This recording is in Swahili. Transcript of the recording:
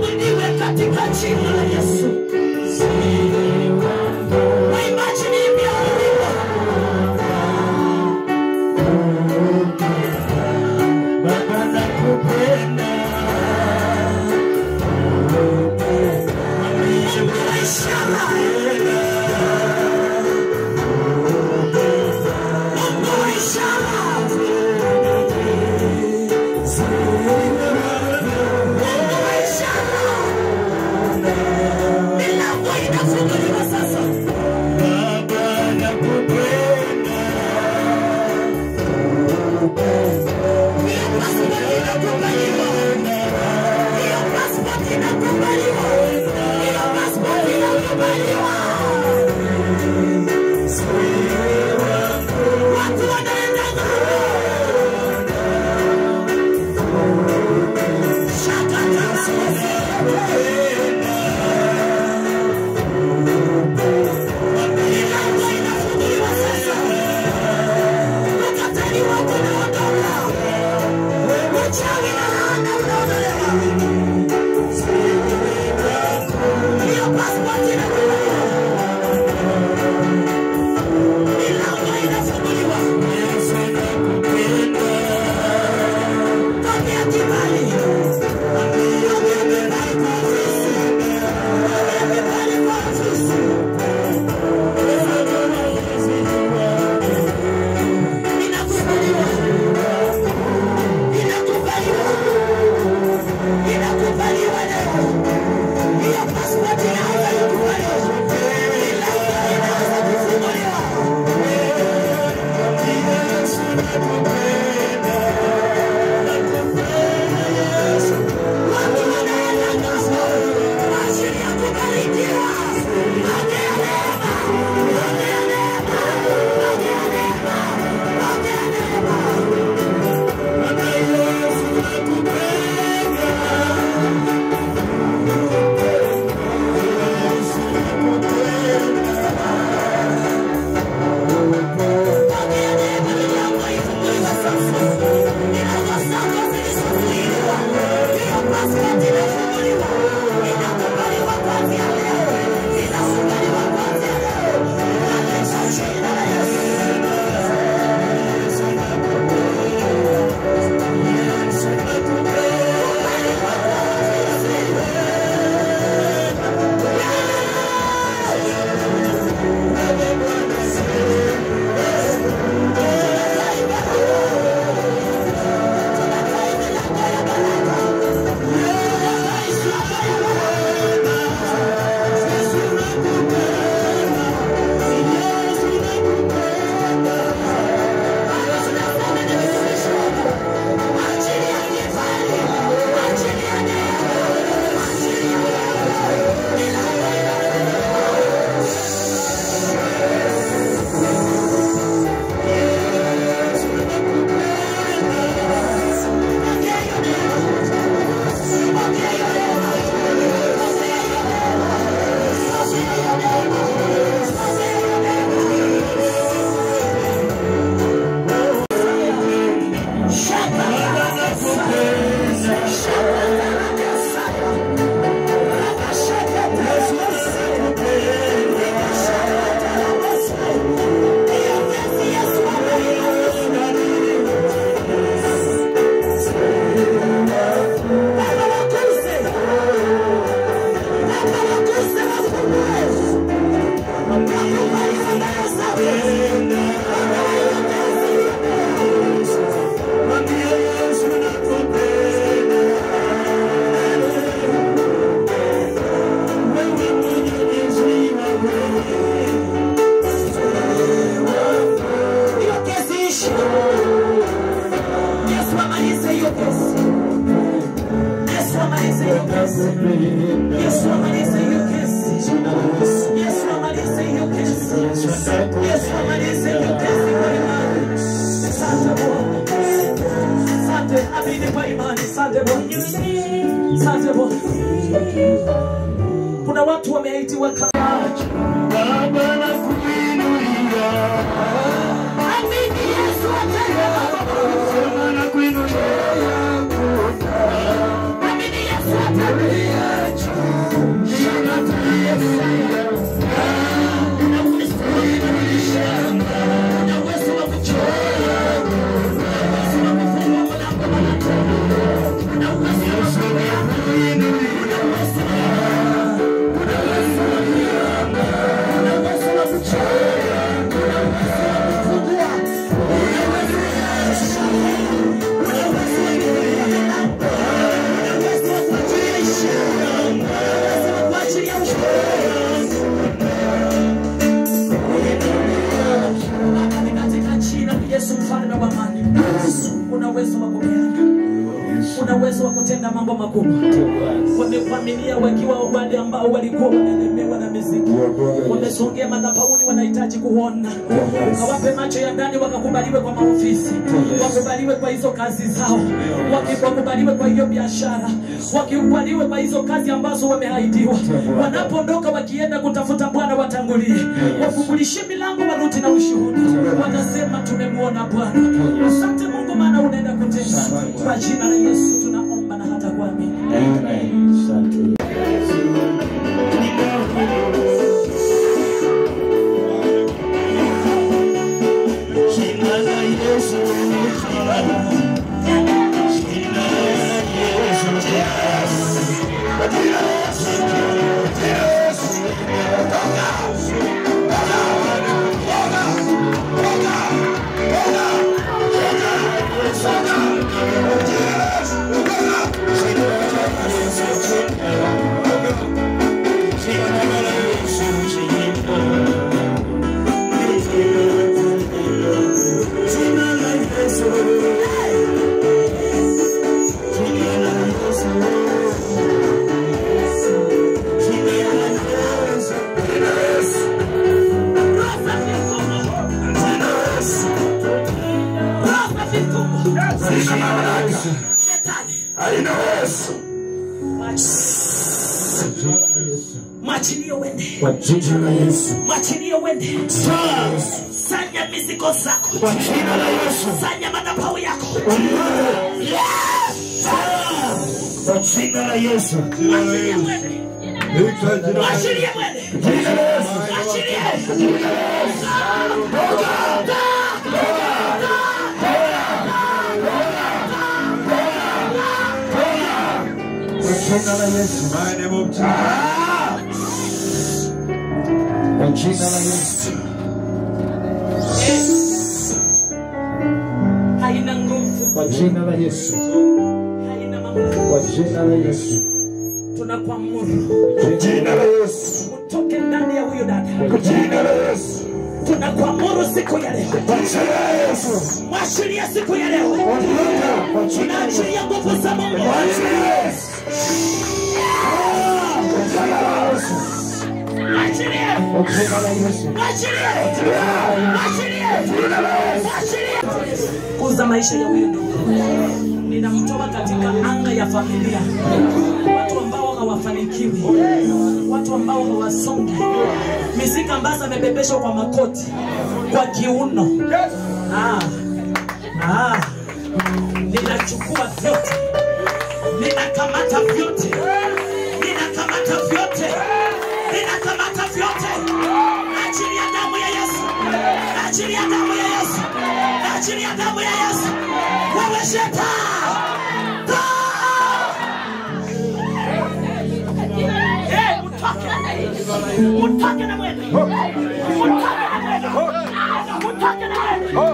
Iwe katika jina la Yesu. Waimbaji Baba nakupenda. Kuna watu wameitiwa Baba na kuinulia. Amini Yesu atenda. Na kuinulia. Amini Yesu atenda. kutenda mambo makubwa. Wamekuaminia wakiwa wale ambao walikuwa wanalemewa na mizigo. Wamesongea madhabahuni, wanahitaji kuona. Kawape macho ya ndani, wakakubaliwe kwa maofisi, wakubaliwe kwa hizo kazi zao, wakubaliwe kwa hiyo biashara, wakubaliwe kwa hizo kazi ambazo wameahidiwa. Wanapoondoka wakienda kutafuta Bwana, watangulie, wafungulishe milango, warudi na ushuhuda, watasema tumemuona Bwana. Asante Mungu, maana unaenda kutenda. Kwa jina la Yesu tunaomba na hata kuamini. Amen. Kwa jina la Yesu. Mwachilio wende. Sanya mizigo zako. Kwa jina la Yesu. Sanya madhabahu yako. Kwa jina la Yesu. Mwachilie mwende. Mwachilie mwende. Mwachilie. Kwa jina la Yesu. Kwa jina la Yesu. Haina nguvu. Kwa jina la Yesu. Haina mamlaka. Kwa jina la Yesu. Tunakuamuru. Kwa jina la Yesu. Utoke ndani ya huyo dada. Kwa jina la Yesu. Tunakuamuru siku ya leo. Kwa jina la Yesu. Mwachilie siku ya leo. Tunaachilia nguvu za Mungu. Kuza maisha ya huyu ndugu. Ninamtoa katika anga ya familia. Watu ambao hawafanikiwi, watu ambao hawasongi, mizigo ambazo amebebeshwa kwa makoti, kwa kiuno. Ninachukua vyote, ninakamata vyote, ninakamata vyote, ninakamata vyote. Achilia damu ya Yesu, achilia damu ya Yesu, achilia damu ya Yesu. Wewe shetani, mutake na mwendo, mutake na mwendo, mutake na mwendo.